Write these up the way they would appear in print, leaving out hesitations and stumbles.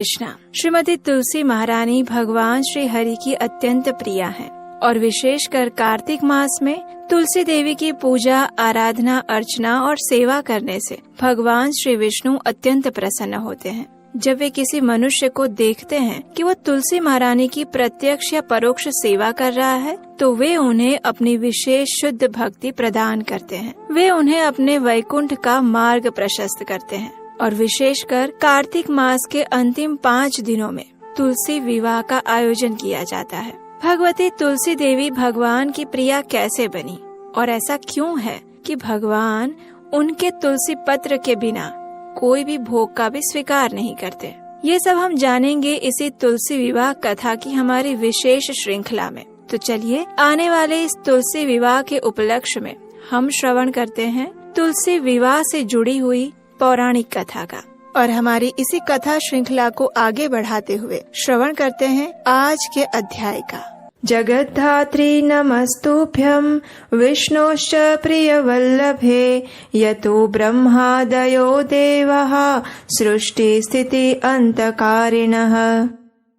कृष्णा। श्रीमती तुलसी महारानी भगवान श्री हरि की अत्यंत प्रिया हैं और विशेषकर कार्तिक मास में तुलसी देवी की पूजा, आराधना, अर्चना और सेवा करने से भगवान श्री विष्णु अत्यंत प्रसन्न होते हैं। जब वे किसी मनुष्य को देखते हैं कि वो तुलसी महारानी की प्रत्यक्ष या परोक्ष सेवा कर रहा है, तो वे उन्हें अपनी विशेष शुद्ध भक्ति प्रदान करते हैं। वे उन्हें अपने वैकुंठ का मार्ग प्रशस्त करते हैं और विशेषकर कार्तिक मास के अंतिम 5 दिनों में तुलसी विवाह का आयोजन किया जाता है। भगवती तुलसी देवी भगवान की प्रिया कैसे बनी और ऐसा क्यों है कि भगवान उनके तुलसी पत्र के बिना कोई भी भोग का भी स्वीकार नहीं करते। ये सब हम जानेंगे इसी तुलसी विवाह कथा की हमारी विशेष श्रृंखला में। तो चलिए आने वाले इस तुलसी विवाह के उपलक्ष्य में हम श्रवण करते हैं तुलसी विवाह से जुड़ी हुई पौराणिक कथा का और हमारी इसी कथा श्रृंखला को आगे बढ़ाते हुए श्रवण करते हैं आज के अध्याय का। जगद्धात्री नमस्तुभ्यं विष्णोश्च प्रियवल्लभे यतो ब्रह्मादयो देवः सृष्टि स्थिति अंतकारिणः।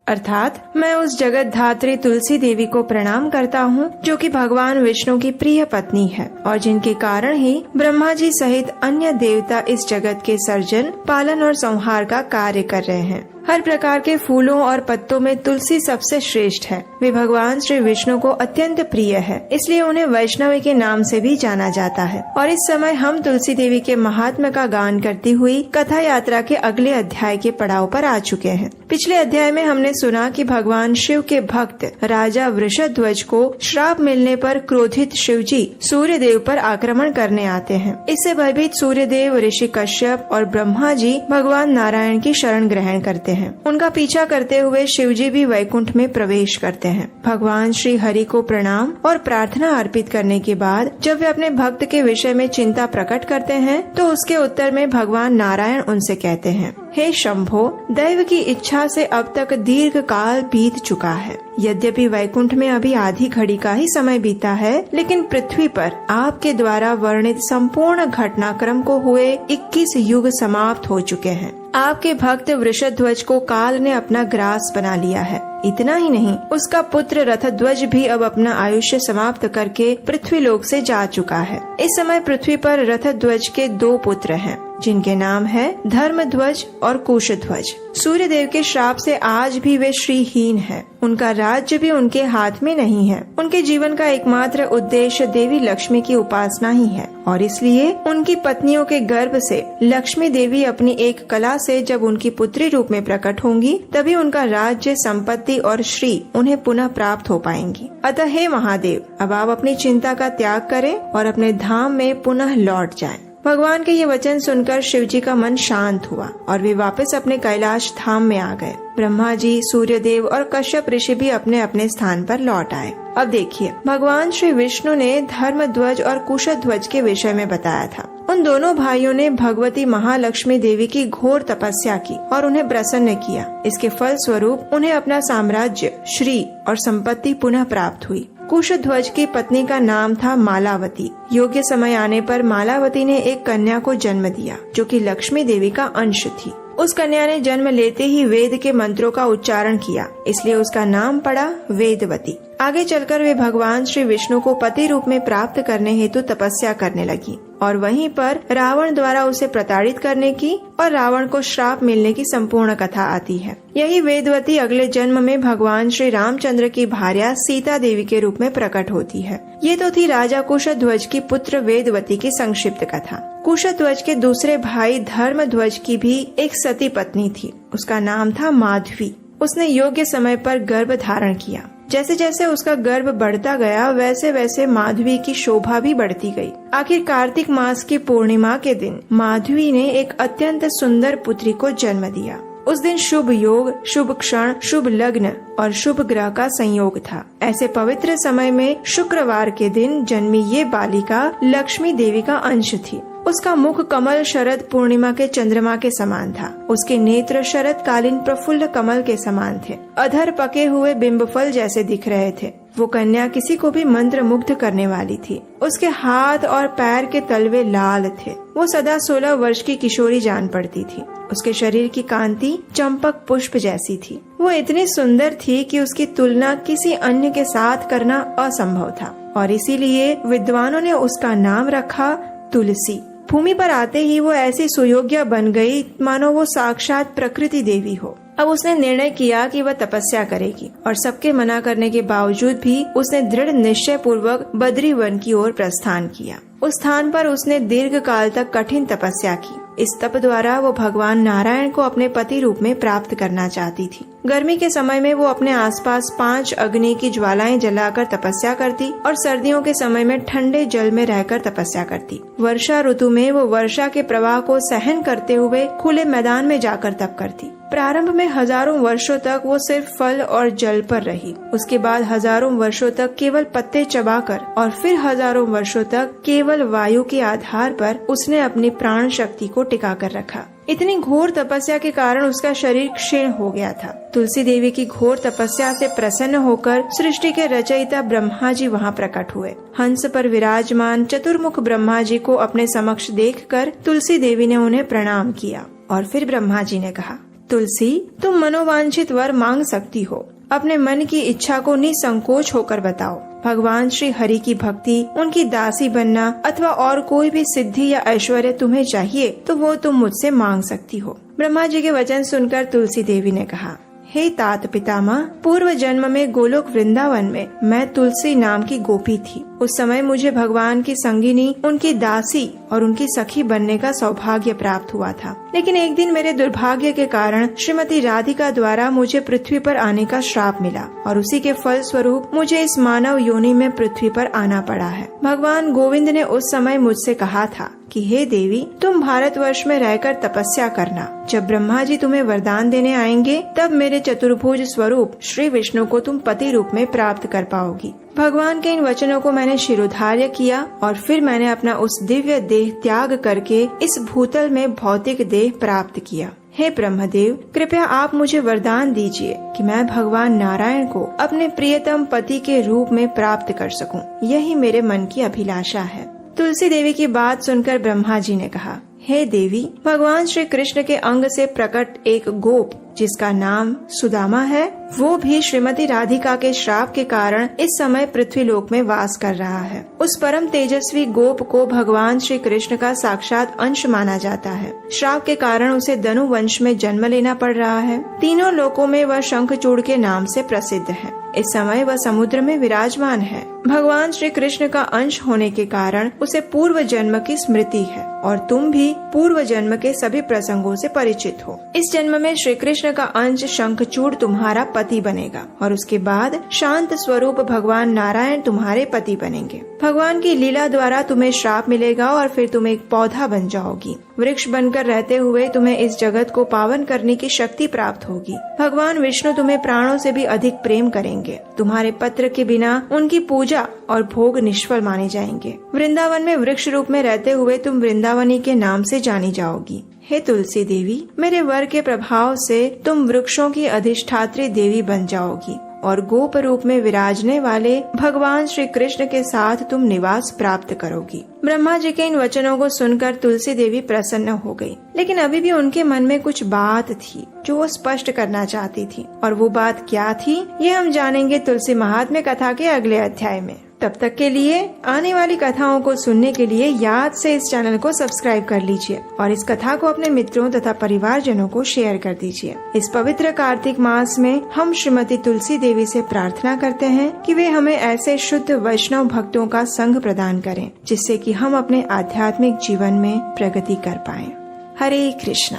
अर्थात मैं उस जगत धात्री तुलसी देवी को प्रणाम करता हूँ जो कि भगवान विष्णु की प्रिय पत्नी है और जिनके कारण ही ब्रह्मा जी सहित अन्य देवता इस जगत के सर्जन, पालन और संहार का कार्य कर रहे हैं। हर प्रकार के फूलों और पत्तों में तुलसी सबसे श्रेष्ठ है। वे भगवान श्री विष्णु को अत्यंत प्रिय है, इसलिए उन्हें वैष्णवी के नाम से भी जाना जाता है। और इस समय हम तुलसी देवी के महात्म्य का गान करती हुई कथा यात्रा के अगले अध्याय के पड़ाव पर आ चुके हैं। पिछले अध्याय में हमने सुना कि भगवान शिव के भक्त राजा वृषध्वज को श्राप मिलने पर क्रोधित शिव जी सूर्य देव पर आक्रमण करने आते हैं। इससे भयभीत सूर्य देव, ऋषि कश्यप और ब्रह्मा जी भगवान नारायण की शरण ग्रहण करते हैं। उनका पीछा करते हुए शिव जी भी वैकुंठ में प्रवेश करते हैं। भगवान श्री हरि को प्रणाम और प्रार्थना अर्पित करने के बाद जब वे अपने भक्त के विषय में चिंता प्रकट करते हैं तो उसके उत्तर में भगवान नारायण उनसे कहते हैं, हे शंभो, दैव की इच्छा से अब तक दीर्घ काल बीत चुका है। यद्यपि वैकुंठ में अभी आधी घड़ी का ही समय बीता है, लेकिन पृथ्वी पर आपके द्वारा वर्णित संपूर्ण घटनाक्रम को हुए 21 युग समाप्त हो चुके हैं। आपके भक्त वृषध्वज को काल ने अपना ग्रास बना लिया है। इतना ही नहीं, उसका पुत्र रथध्वज भी अब अपना आयुष्य समाप्त करके पृथ्वी लोक से जा चुका है। इस समय पृथ्वी पर रथध्वज के 2 पुत्र हैं, जिनके नाम है धर्मध्वज और कुशध्वज। सूर्य देव के श्राप से आज भी वे श्रीहीन हैं। उनका राज्य भी उनके हाथ में नहीं है। उनके जीवन का एकमात्र उद्देश्य देवी लक्ष्मी की उपासना ही है और इसलिए उनकी पत्नियों के गर्भ से लक्ष्मी देवी अपनी एक कला से जब उनकी पुत्री रूप में प्रकट होंगी, तभी उनका राज्य, संपत्ति और श्री उन्हें पुनः प्राप्त हो पाएंगी। अतः हे महादेव, अब आप अपनी चिंता का त्याग करें और अपने धाम में पुनः लौट जाएं। भगवान के ये वचन सुनकर शिव जी का मन शांत हुआ और वे वापस अपने कैलाश धाम में आ गए। ब्रह्मा जी, सूर्य देव और कश्यप ऋषि भी अपने अपने स्थान पर लौट आए। अब देखिए, भगवान श्री विष्णु ने धर्मध्वज और कुशध्वज के विषय में बताया था। उन दोनों भाइयों ने भगवती महालक्ष्मी देवी की घोर तपस्या की और उन्हें प्रसन्न किया। इसके फल स्वरूप उन्हें अपना साम्राज्य, श्री और संपत्ति पुनः प्राप्त हुई। कुशध्वज की पत्नी का नाम था मालावती। योग्य समय आने पर मालावती ने एक कन्या को जन्म दिया जो कि लक्ष्मी देवी का अंश थी। उस कन्या ने जन्म लेते ही वेद के मंत्रों का उच्चारण किया, इसलिए उसका नाम पड़ा वेदवती। आगे चलकर वे भगवान श्री विष्णु को पति रूप में प्राप्त करने हेतु तपस्या करने लगी और वहीं पर रावण द्वारा उसे प्रताड़ित करने की और रावण को श्राप मिलने की संपूर्ण कथा आती है। यही वेदवती अगले जन्म में भगवान श्री रामचंद्र की भार्या सीता देवी के रूप में प्रकट होती है। ये तो थी राजा कुशध्वज की पुत्र वेदवती की संक्षिप्त कथा। कुशध्वज के दूसरे भाई धर्मध्वज की भी एक सती पत्नी थी। उसका नाम था माधवी। उसने योग्य समय पर गर्भ धारण किया। जैसे जैसे उसका गर्भ बढ़ता गया, वैसे वैसे माधवी की शोभा भी बढ़ती गई। आखिर कार्तिक मास की पूर्णिमा के दिन माधवी ने एक अत्यंत सुंदर पुत्री को जन्म दिया। उस दिन शुभ योग, शुभ क्षण, शुभ लग्न और शुभ ग्रह का संयोग था। ऐसे पवित्र समय में शुक्रवार के दिन जन्मी ये बालिका लक्ष्मी देवी का अंश थी। उसका मुख कमल शरद पूर्णिमा के चंद्रमा के समान था। उसके नेत्र शरद कालीन प्रफुल्ल कमल के समान थे। अधर पके हुए बिंब फल जैसे दिख रहे थे। वो कन्या किसी को भी मंत्र मुग्ध करने वाली थी। उसके हाथ और पैर के तलवे लाल थे। वो सदा 16 वर्ष की किशोरी जान पड़ती थी। उसके शरीर की कांति चंपक पुष्प जैसी थी। वो इतनी सुंदर थी कि उसकी तुलना किसी अन्य के साथ करना असंभव था और इसीलिए विद्वानों ने उसका नाम रखा तुलसी। भूमि पर आते ही वो ऐसी सुयोग्य बन गई मानो वो साक्षात प्रकृति देवी हो। अब उसने निर्णय किया कि वह तपस्या करेगी और सबके मना करने के बावजूद भी उसने दृढ़ निश्चय पूर्वक बद्री वन की ओर प्रस्थान किया। उस स्थान पर उसने दीर्घ काल तक कठिन तपस्या की। इस तप द्वारा वो भगवान नारायण को अपने पति रूप में प्राप्त करना चाहती थी। गर्मी के समय में वो अपने आसपास 5 अग्नि की ज्वालाएं जलाकर तपस्या करती और सर्दियों के समय में ठंडे जल में रहकर तपस्या करती। वर्षा ऋतु में वो वर्षा के प्रवाह को सहन करते हुए खुले मैदान में जाकर तप करती। प्रारंभ में हजारों वर्षों तक वो सिर्फ फल और जल पर रही। उसके बाद हजारों वर्षों तक केवल पत्ते चबाकर और फिर हजारों वर्षों तक केवल वायु के आधार पर उसने अपनी प्राण शक्ति को टिका कर रखा। इतनी घोर तपस्या के कारण उसका शरीर क्षीण हो गया था। तुलसी देवी की घोर तपस्या से प्रसन्न होकर सृष्टि के रचयिता ब्रह्मा जी वहाँ प्रकट हुए। हंस पर विराजमान चतुर्मुख ब्रह्मा जी को अपने समक्ष देखकर तुलसी देवी ने उन्हें प्रणाम किया और फिर ब्रह्मा जी ने कहा, तुलसी, तुम मनोवांछित वर मांग सकती हो। अपने मन की इच्छा को निसंकोच होकर बताओ। भगवान श्री हरि की भक्ति, उनकी दासी बनना अथवा और कोई भी सिद्धि या ऐश्वर्य तुम्हें चाहिए तो वो तुम मुझसे मांग सकती हो। ब्रह्मा जी के वचन सुनकर तुलसी देवी ने कहा, हे तात पितामह, पूर्व जन्म में गोलोक वृंदावन में मैं तुलसी नाम की गोपी थी। उस समय मुझे भगवान की संगिनी, उनकी दासी और उनकी सखी बनने का सौभाग्य प्राप्त हुआ था। लेकिन एक दिन मेरे दुर्भाग्य के कारण श्रीमती राधिका द्वारा मुझे पृथ्वी पर आने का श्राप मिला और उसी के फल स्वरूप मुझे इस मानव योनि में पृथ्वी पर आना पड़ा है। भगवान गोविंद ने उस समय मुझसे कहा था कि हे देवी, तुम भारतवर्ष में रहकर तपस्या करना। जब ब्रह्मा जी तुम्हें वरदान देने आएंगे तब मेरे चतुर्भुज स्वरूप श्री विष्णु को तुम पति रूप में प्राप्त कर पाओगी। भगवान के इन वचनों को मैंने शिरोधार्य किया और फिर मैंने अपना उस दिव्य देह त्याग करके इस भूतल में भौतिक देह प्राप्त किया। हे ब्रह्मदेव, कृपया आप मुझे वरदान दीजिए कि मैं भगवान नारायण को अपने प्रियतम पति के रूप में प्राप्त कर सकूं। यही मेरे मन की अभिलाषा है। तुलसी देवी की बात सुनकर ब्रह्मा जी ने कहा, हे देवी, भगवान श्री कृष्ण के अंग से प्रकट एक गोप जिसका नाम सुदामा है, वो भी श्रीमती राधिका के श्राप के कारण इस समय पृथ्वी लोक में वास कर रहा है। उस परम तेजस्वी गोप को भगवान श्री कृष्ण का साक्षात अंश माना जाता है। श्राप के कारण उसे धनु वंश में जन्म लेना पड़ रहा है। तीनों लोकों में वह शंखचूड़ के नाम से प्रसिद्ध है। इस समय वह समुद्र में विराजमान है। भगवान श्री कृष्ण का अंश होने के कारण उसे पूर्व जन्म की स्मृति है और तुम भी पूर्व जन्म के सभी प्रसंगों से परिचित हो। इस जन्म में श्री कृष्ण का अंश शंखचूड़ तुम्हारा पति बनेगा और उसके बाद शांत स्वरूप भगवान नारायण तुम्हारे पति बनेंगे। भगवान की लीला द्वारा तुम्हें श्राप मिलेगा और फिर तुम एक पौधा बन जाओगी। वृक्ष बनकर रहते हुए तुम्हें इस जगत को पावन करने की शक्ति प्राप्त होगी। भगवान विष्णु तुम्हें प्राणों से भी अधिक प्रेम करेंगे। तुम्हारे पत्र के बिना उनकी पूजा और भोग निष्फल माने जाएंगे। वृंदावन में वृक्ष रूप में रहते हुए तुम वृंदावनी के नाम से जानी जाओगी। हे तुलसी देवी, मेरे वर के प्रभाव से तुम वृक्षों की अधिष्ठात्री देवी बन जाओगी और गोप रूप में विराजने वाले भगवान श्री कृष्ण के साथ तुम निवास प्राप्त करोगी। ब्रह्मा जी के इन वचनों को सुनकर तुलसी देवी प्रसन्न हो गई, लेकिन अभी भी उनके मन में कुछ बात थी जो वो स्पष्ट करना चाहती थी। और वो बात क्या थी, ये हम जानेंगे तुलसी महात्म्य कथा के अगले अध्याय में। तब तक के लिए आने वाली कथाओं को सुनने के लिए याद से इस चैनल को सब्सक्राइब कर लीजिए और इस कथा को अपने मित्रों तथा परिवारजनों को शेयर कर दीजिए। इस पवित्र कार्तिक मास में हम श्रीमती तुलसी देवी से प्रार्थना करते हैं कि वे हमें ऐसे शुद्ध वैष्णव भक्तों का संग प्रदान करें जिससे कि हम अपने आध्यात्मिक जीवन में प्रगति कर पाएं। हरे कृष्ण।